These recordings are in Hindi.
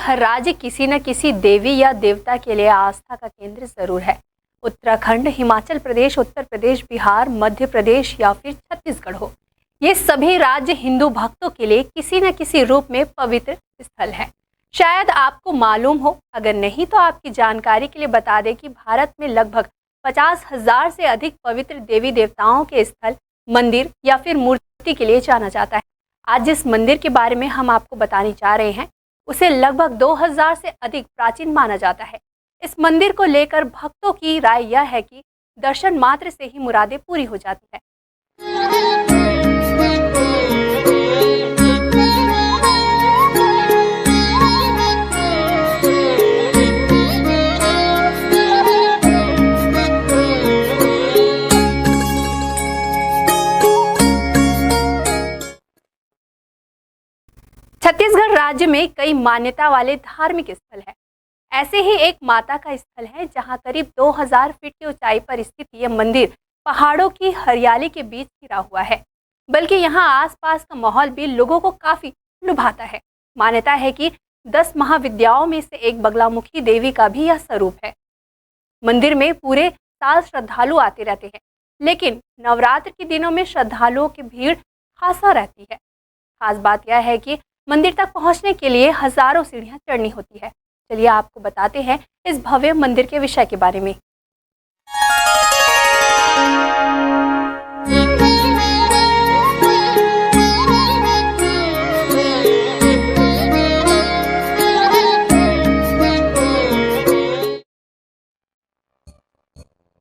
हर राज्य किसी न किसी देवी या देवता के लिए आस्था का केंद्र जरूर है। उत्तराखंड, हिमाचल प्रदेश, उत्तर प्रदेश, बिहार, मध्य प्रदेश या फिर छत्तीसगढ़ हो, ये सभी राज्य हिंदू भक्तों के लिए किसी न किसी रूप में पवित्र स्थल है। शायद आपको मालूम हो, अगर नहीं तो आपकी जानकारी के लिए बता दें कि भारत में लगभग 50,000 से अधिक पवित्र देवी देवताओं के स्थल, मंदिर या फिर मूर्ति के लिए जाना जाता है। आज जिस मंदिर के बारे में हम आपको बताने जा रहे हैं, उसे लगभग 2000 से अधिक प्राचीन माना जाता है। इस मंदिर को लेकर भक्तों की राय यह है कि दर्शन मात्र से ही मुरादें पूरी हो जाती है। छत्तीसगढ़ राज्य में कई मान्यता वाले धार्मिक स्थल हैं। ऐसे ही एक माता का स्थल है जहां करीब 2000 फीट की ऊंचाई पर स्थित यह मंदिर पहाड़ों की हरियाली के बीच घिरा हुआ है। बल्कि यहां आसपास का माहौल भी लोगों को काफी लुभाता है। मान्यता है कि 10 महाविद्याओं में से एक बगलामुखी देवी का भी यह स्वरूप है। मंदिर में पूरे साल श्रद्धालु आते रहते हैं, लेकिन नवरात्र के दिनों में श्रद्धालुओं की भीड़ खासा रहती है। खास बात यह है कि मंदिर तक पहुंचने के लिए हजारों सीढ़ियां चढ़नी होती है। चलिए आपको बताते हैं इस भव्य मंदिर के विषय के बारे में।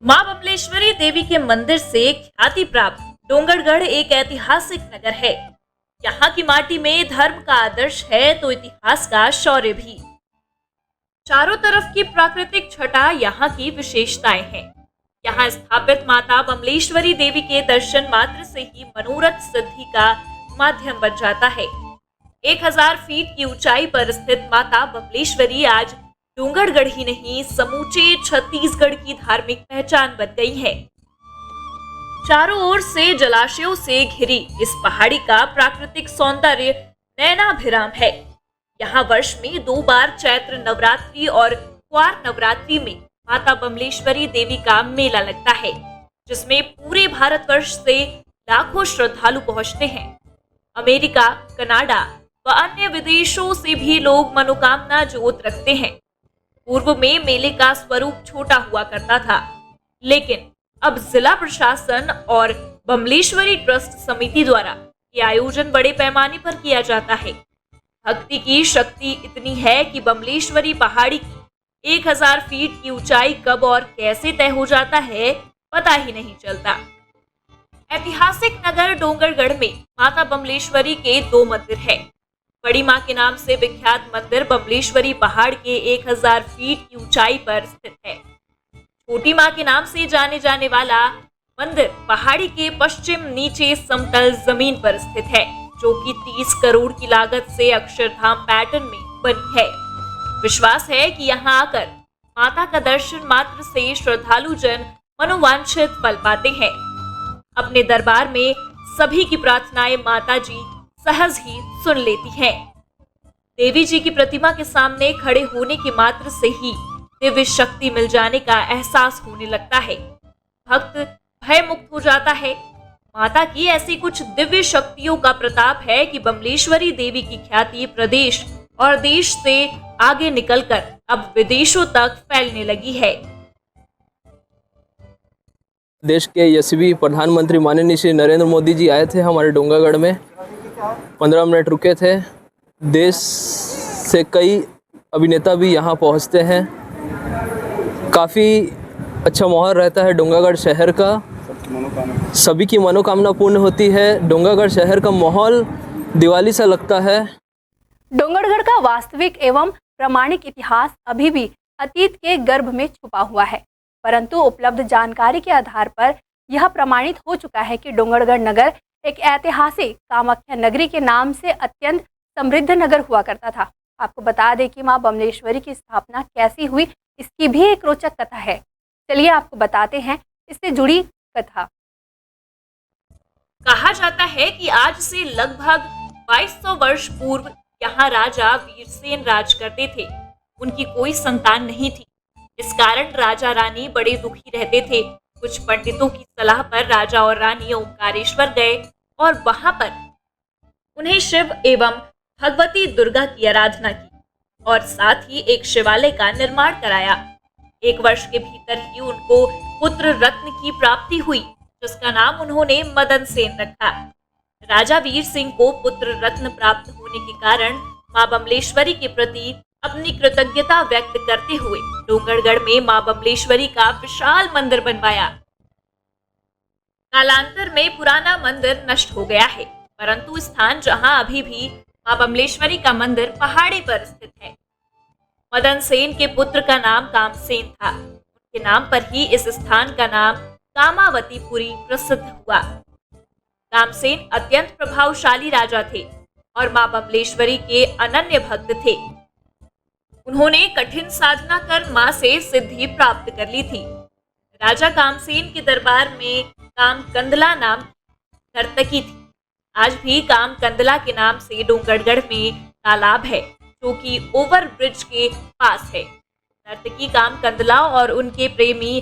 मां बमलेश्वरी देवी के मंदिर से ख्याति प्राप्त डोंगरगढ़ एक ऐतिहासिक नगर है। यहाँ की माटी में धर्म का आदर्श है तो इतिहास का शौर्य भी। चारों तरफ की प्राकृतिक छटा यहाँ की विशेषताएं हैं। यहाँ स्थापित माता बमलेश्वरी देवी के दर्शन मात्र से ही मनोरथ सिद्धि का माध्यम बन जाता है। 1000 फीट की ऊंचाई पर स्थित माता बमलेश्वरी आज डोंगरगढ़ ही नहीं, समूचे छत्तीसगढ़ की धार्मिक पहचान बन गई है। चारों ओर से जलाशयों से घिरी इस पहाड़ी का प्राकृतिक सौंदर्य नयनाभिराम है। यहाँ वर्ष में 2 बार चैत्र नवरात्रि और क्वार नवरात्रि में माता बमलेश्वरी देवी का मेला लगता है, जिसमें पूरे भारतवर्ष से लाखों श्रद्धालु पहुंचते हैं। अमेरिका, कनाडा व अन्य विदेशों से भी लोग मनोकामना जोत रखते हैं। पूर्व में मेले का स्वरूप छोटा हुआ करता था, लेकिन अब जिला प्रशासन और बमलेश्वरी ट्रस्ट समिति द्वारा ये आयोजन बड़े पैमाने पर किया जाता है। भक्ति की शक्ति इतनी है कि बमलेश्वरी पहाड़ी की 1000 फीट की ऊंचाई कब और कैसे तय हो जाता है, पता ही नहीं चलता। ऐतिहासिक नगर डोंगरगढ़ में माता बमलेश्वरी के 2 मंदिर हैं। बड़ी मां के नाम से विख्यात मंदिर बमलेश्वरी पहाड़ के 1000 फीट की ऊंचाई पर स्थित है। छोटी मां के नाम से जाने जाने वाला मंदिर पहाड़ी के पश्चिम नीचे समतल जमीन पर स्थित है, जो कि 30 करोड़ की लागत से अक्षरधाम पैटर्न में बनी है। विश्वास है कि यहाँ आकर माता का दर्शन मात्र से श्रद्धालु जन मनोवांछित फल पाते हैं। अपने दरबार में सभी की प्रार्थनाएं माता जी सहज ही सुन लेती हैं। देवी जी की प्रतिमा के सामने खड़े होने के मात्र से ही दिव्य शक्ति मिल जाने का एहसास होने लगता है। भक्त भय मुक्त हो जाता है। माता की ऐसी कुछ दिव्य शक्तियों का प्रताप है कि बमलेश्वरी देवी की ख्याति प्रदेश और देश से आगे निकलकर अब विदेशों तक फैलने लगी है। देश के यशस्वी प्रधानमंत्री माननीय श्री नरेंद्र मोदी जी आए थे हमारे डोंगरगढ़ में। 15 मिनट रुके थे। देश से कई अभिनेता भी यहाँ पहुँचते हैं। काफ़ी अच्छा माहौल रहता है डोंगरगढ़ शहर का। सभी की मनोकामना पूर्ण होती है। डोंगरगढ़ शहर का माहौल दिवाली सा लगता है। डोंगरगढ़ का वास्तविक एवं प्रामाणिक इतिहास अभी भी अतीत के गर्भ में छुपा हुआ है, परंतु उपलब्ध जानकारी के आधार पर यह प्रमाणित हो चुका है कि डोंगरगढ़ नगर एक ऐतिहासिक कामाख्या नगरी के नाम से अत्यंत समृद्ध नगर हुआ करता था। आपको बता दें कि मां बमलेश्वरी की स्थापना कैसी हुई, इसकी भी एक रोचक कथा है। चलिए आपको बताते हैं इससे जुड़ी कथा। कहा जाता है कि आज से लगभग 2200 वर्ष पूर्व यहाँ राजा वीरसेन राज करते थे। उनकी कोई संतान नहीं थी। इस कारण राजा रानी बड़े दुखी रहते थे। कुछ पंडितों की सलाह पर राजा और रानी ओंकारेश्वर गए और वहां पर उन्हें शिव एवं भगवती दुर्गा की आराधना की और साथ ही एक शिवालय का निर्माण कराया। 1 वर्ष के भीतर ही उनको पुत्र रत्न की प्राप्ति हुई, जिसका नाम उन्होंने मदन सेन रखा। राजा वीर सिंह को पुत्र रत्न प्राप्त होने के कारण मां बमलेश्वरी के प्रति अपनी कृतज्ञता व्यक्त करते हुए डोंगरगढ़ में मां बमलेश्वरी का विशाल मंदिर बनवाया। कालांतर में पुराना मंदिर नष्ट हो गया है, परंतु स्थान जहां अभी भी मां बमलेश्वरी का मंदिर पहाड़ी पर स्थित है। मदन सेन के पुत्र का नाम कामसेन था। उनके नाम पर ही इस स्थान का नाम कामावतीपुरी प्रसिद्ध हुआ। कामसेन अत्यंत प्रभावशाली राजा थे और मां बमलेश्वरी के अनन्य भक्त थे। उन्होंने कठिन साधना कर मां से सिद्धि प्राप्त कर ली थी। राजा कामसेन के दरबार में कामकंदला नाम नर्तकी थी। आज भी कामकंदला के नाम से डोंगरगढ़ में तालाब है, जो कि ओवर ब्रिज के पास है। नर्तकी कामकंदला और उनके प्रेमी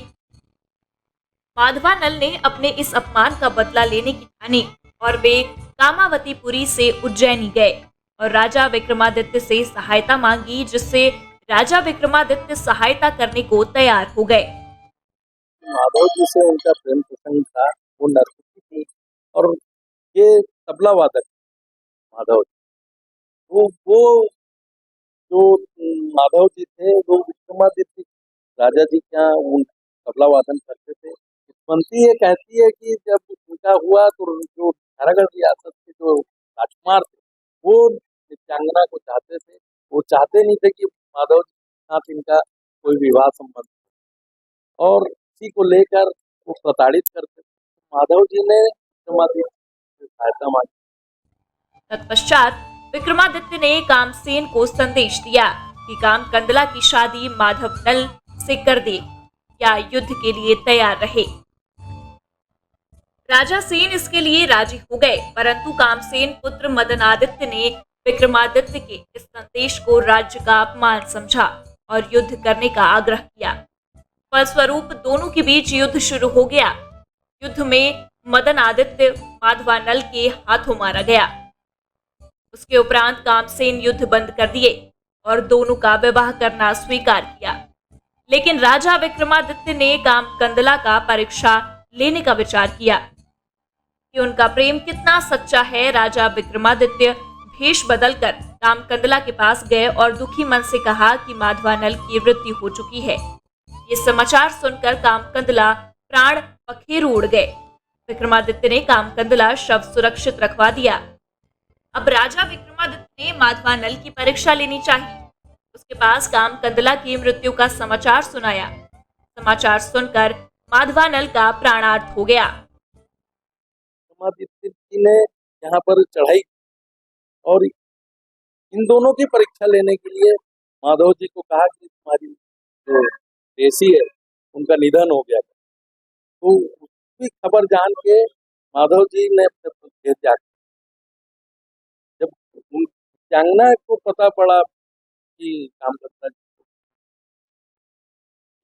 माधवानल ने अपने इस अपमान का बदला लेने की ठानी और वे कामावतीपुरी से उज्जैनी गए और राजा विक्रमादित्य से सहायता मांगी, जिससे राजा विक्रमादित्य सहायता करने को तैयार हो गए। माधव जी से उनका प्रेम प्रसंग था। वो नर्तकी थी और ये तबला वादक माधव जी। वो जो माधव जी थे वो विक्रमादित्य राजा जी क्या उन तबला वादन करते थे। बनती है कहती है कि जब उनका हुआ तो जो नारायणगढ़ रियासत के जो राजकुमार थे वो नित्यांगना को चाहते थे। वो चाहते नहीं थे कि माधव जी के साथ इनका कोई विवाह संबंध और इसी को लेकर वो प्रताड़ित करते थे। माधव जी ने विक्रमादित्य से सहायता मांगी। तत्पश्चात विक्रमादित्य ने कामसेन को संदेश दिया कि कामकंदला की शादी माधव नल से कर दे या युद्ध के लिए तैयार रहे। राजा सेन इसके लिए राजी हो गए, परंतु कामसेन पुत्र मदनादित्य ने विक्रमादित्य के इस संदेश को राज्य का अपमान समझा और युद्ध करने का आग्रह किया। फलस्वरूप दोनों के बीच युद्ध शुरू हो गया। युद्ध में मदनादित्य माधवानल के हाथों मारा गया। उसके उपरांत कामसेन युद्ध बंद कर दिए और दोनों का विवाह करना स्वीकार किया। लेकिन राजा विक्रमादित्य ने कामकंदला का परीक्षा लेने का विचार किया कि उनका प्रेम कितना सच्चा है। राजा विक्रमादित्य भेष बदलकर कामकंदला के पास गए और दुखी मन से कहा कि माधवानल की मृत्यु हो चुकी है। ये समाचार सुनकर कामकंदला प्राण पखेरु उड़ गए। विक्रमादित्य ने कामकंदला शव सुरक्षित रखवा दिया। अब राजा विक्रमादित्य ने माधवानल की परीक्षा लेनी चाहिए। उसके पास कामकंदला की मृत्यु का समाचार सुनाया। समाचार सुनकर माधवानल का प्राणार्थ हो गया। विक्रमादित्य जी ने यहाँ पर चढ़ाई और इन दोनों की परीक्षा लेने के लिए माधव जी को कहा कि तुम्हारी जो देसी है उनका निधन हो गया। तो उसकी खबर जान के माधव जी ने अपने त्याग। जब नित्यांगना को पता पड़ा कि कामकंदला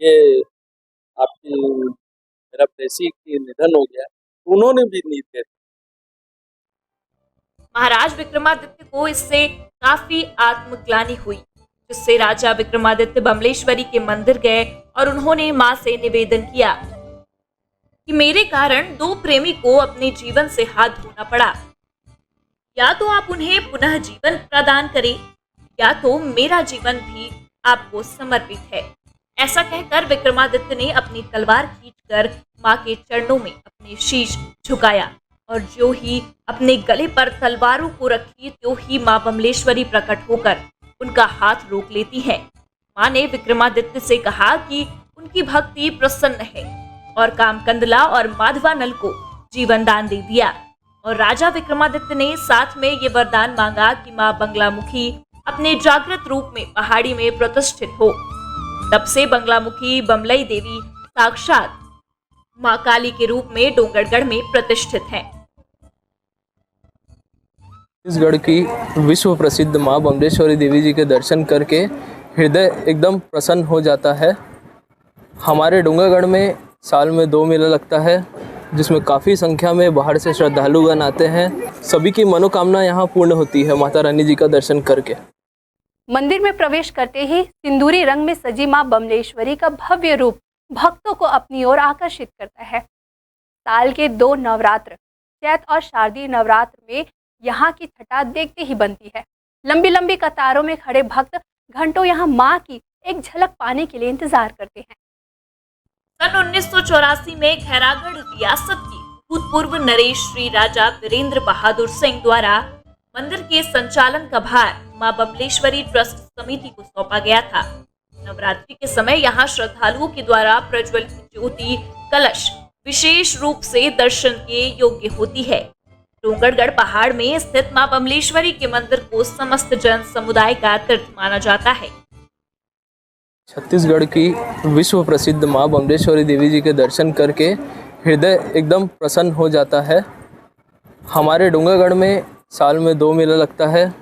ये आपकी मेरा देसी की निधन हो गया, तो उन्होंने भी नींद दे दी। महाराज विक्रमादित्य को इससे काफी आत्मग्लानि हुई, जिससे राजा विक्रमादित्य बमलेश्वरी के मंदिर गए और उन्होंने मां से निवेदन किया कि मेरे कारण 2 प्रेमी को अपने जीवन से हाथ धोना पड़ा। या तो आप उन्हें पुनः जीवन प्रदान करें या तो मेरा जीवन भी आपको समर्पित है। ऐसा कहकर विक्रमादित्य ने अपनी तलवार खींचकर मां के चरणों में अपने शीश झुकाया और जो ही अपने गले पर तलवारों को रखी तो ही मां बमलेश्वरी प्रकट होकर उनका हाथ रोक लेती है। मां ने विक्रमादित्य से कहा कि उनकी भक्ति प्रसन्न है और कामकंदला और माधवानल को जीवन दान दे दिया। और राजा विक्रमादित्य ने साथ में ये वरदान मांगा कि मां बंगलामुखी अपने जागृत रूप में पहाड़ी में प्रतिष्ठित हो। तब से बंगलामुखी बमलई देवी साक्षात मां काली के रूप में डोंगरगढ़ में प्रतिष्ठित है। छत्तीसगढ़ की विश्व प्रसिद्ध माँ बमलेश्वरी देवी जी के दर्शन करके हृदय एकदम प्रसन्न हो जाता है। हमारे डोंगरगढ़ में साल में 2 मेला लगता है, जिसमें काफ़ी संख्या में बाहर से श्रद्धालुगण आते हैं। सभी की मनोकामना यहाँ पूर्ण होती है माता रानी जी का दर्शन करके। मंदिर में प्रवेश करते ही सिंदूरी रंग में सजी मां बमलेश्वरी का भव्य रूप भक्तों को अपनी ओर आकर्षित करता है। साल के 2 नवरात्र, चैत और शारदीय नवरात्र में यहाँ की छटा देखते ही बनती है। लंबी लंबी कतारों में खड़े भक्त घंटों यहाँ मां की एक झलक पाने के लिए इंतजार करते हैं। सन 1984 में खैरागढ़ रियासत के भूतपूर्व नरेश श्री राजा वीरेंद्र बहादुर सिंह द्वारा मंदिर के संचालन का भार मां बमलेश्वरी ट्रस्ट समिति को सौंपा गया था। नवरात्रि के समय यहाँ श्रद्धालुओं के द्वारा प्रज्वलित ज्योति कलश विशेष रूप से दर्शन के योग्य होती है। डोंगरगढ़ पहाड़ में स्थित मां बमलेश्वरी के मंदिर को समस्त जन समुदाय का तीर्थ माना जाता है। छत्तीसगढ़ की विश्व प्रसिद्ध माँ बमलेश्वरी देवी जी के दर्शन करके हृदय एकदम प्रसन्न हो जाता है। हमारे डोंगरगढ़ में साल में 2 मेला लगता है,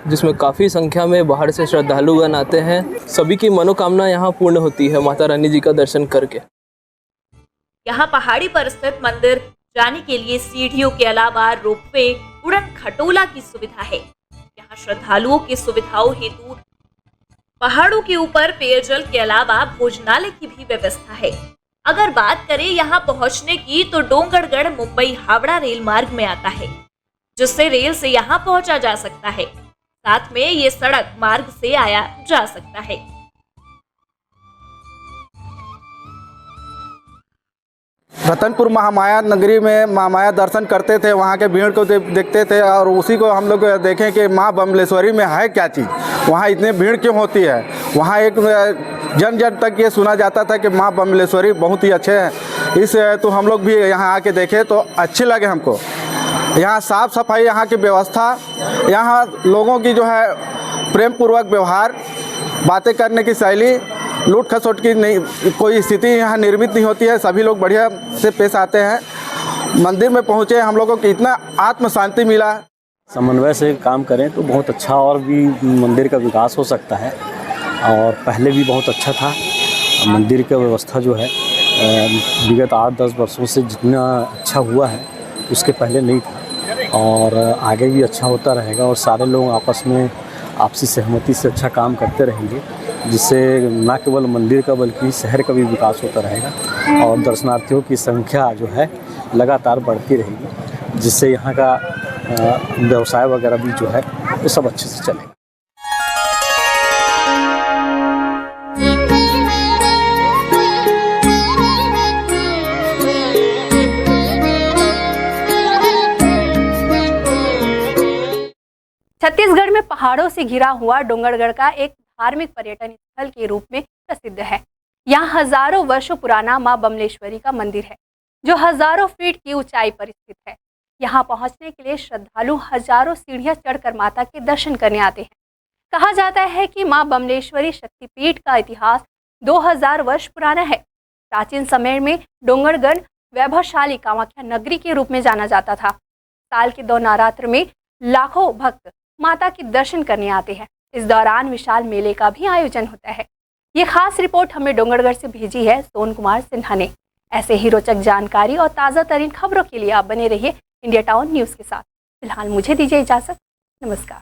जिसमें काफ़ी संख्या में बाहर से श्रद्धालुगण आते हैं। सभी की मनोकामना यहाँ पूर्ण होती है माता रानी जी का दर्शन करके। यहाँ पहाड़ी पर स्थित मंदिर जाने के लिए सीढ़ियों के अलावा रोपवे, उड़न खटोला की सुविधा है। यहाँ श्रद्धालुओं की सुविधाओं हेतु पहाड़ों के ऊपर पेयजल के अलावा भोजनालय की भी व्यवस्था है। अगर बात करें यहाँ पहुँचने की तो डोंगरगढ़ मुंबई हावड़ा रेल मार्ग में आता है, जिससे रेल से यहाँ पहुंचा जा सकता है। साथ में ये सड़क मार्ग से आया जा सकता है। रतनपुर महामाया नगरी में महामाया दर्शन करते थे, वहाँ के भीड़ को देखते थे और उसी को हम लोग देखें कि माँ बमलेश्वरी में है क्या चीज़, वहाँ इतनी भीड़ क्यों होती है। वहाँ एक जन जन तक ये सुना जाता था कि माँ बमलेश्वरी बहुत ही अच्छे हैं। इस तो हम लोग भी यहाँ आके देखे तो अच्छे लगे हमको। यहाँ साफ़ सफाई, यहाँ की व्यवस्था, यहाँ लोगों की जो है प्रेम पूर्वक व्यवहार, बातें करने की शैली, लूट खसोट की नहीं कोई स्थिति यहाँ निर्मित नहीं होती है। सभी लोग बढ़िया से पेश आते हैं। मंदिर में पहुँचे हम लोगों को इतना आत्म शांति मिला। समन्वय से काम करें तो बहुत अच्छा और भी मंदिर का विकास हो सकता है। और पहले भी बहुत अच्छा था मंदिर का व्यवस्था जो है, विगत 8-10 वर्षों से जितना अच्छा हुआ है उसके पहले नहीं था, और आगे भी अच्छा होता रहेगा। और सारे लोग आपस में आपसी सहमति से अच्छा काम करते रहेंगे, जिससे न केवल मंदिर का बल्कि शहर का भी विकास होता रहेगा और दर्शनार्थियों की संख्या जो है लगातार बढ़ती रहेगी, जिससे यहाँ का व्यवसाय वगैरह भी जो है वो सब अच्छे से चलेगा। छत्तीसगढ़ में पहाड़ों से घिरा हुआ डोंगरगढ़ का एक धार्मिक पर्यटन स्थल के रूप में प्रसिद्ध है। यहाँ हजारों वर्षों पुराना मां बमलेश्वरी का मंदिर है, जो हजारों फीट की ऊंचाई पर स्थित है। यहाँ पहुँचने के लिए श्रद्धालु हजारों सीढ़ियाँ चढ़कर माता के दर्शन करने आते हैं। कहा जाता है कि मां बमलेश्वरी शक्तिपीठ का इतिहास 2000 वर्ष पुराना है। प्राचीन समय में डोंगरगढ़ वैभवशाली कामाख्या नगरी के रूप में जाना जाता था। साल के 2 नवरात्र में लाखों भक्त माता के दर्शन करने आते हैं। इस दौरान विशाल मेले का भी आयोजन होता है। ये खास रिपोर्ट हमें डोंगरगढ़ से भेजी है सोन कुमार सिन्हा ने। ऐसे ही रोचक जानकारी और ताज़ा तरीन खबरों के लिए आप बने रहिए इंडिया टाउन न्यूज़ के साथ। फिलहाल मुझे दीजिए इजाज़त। नमस्कार।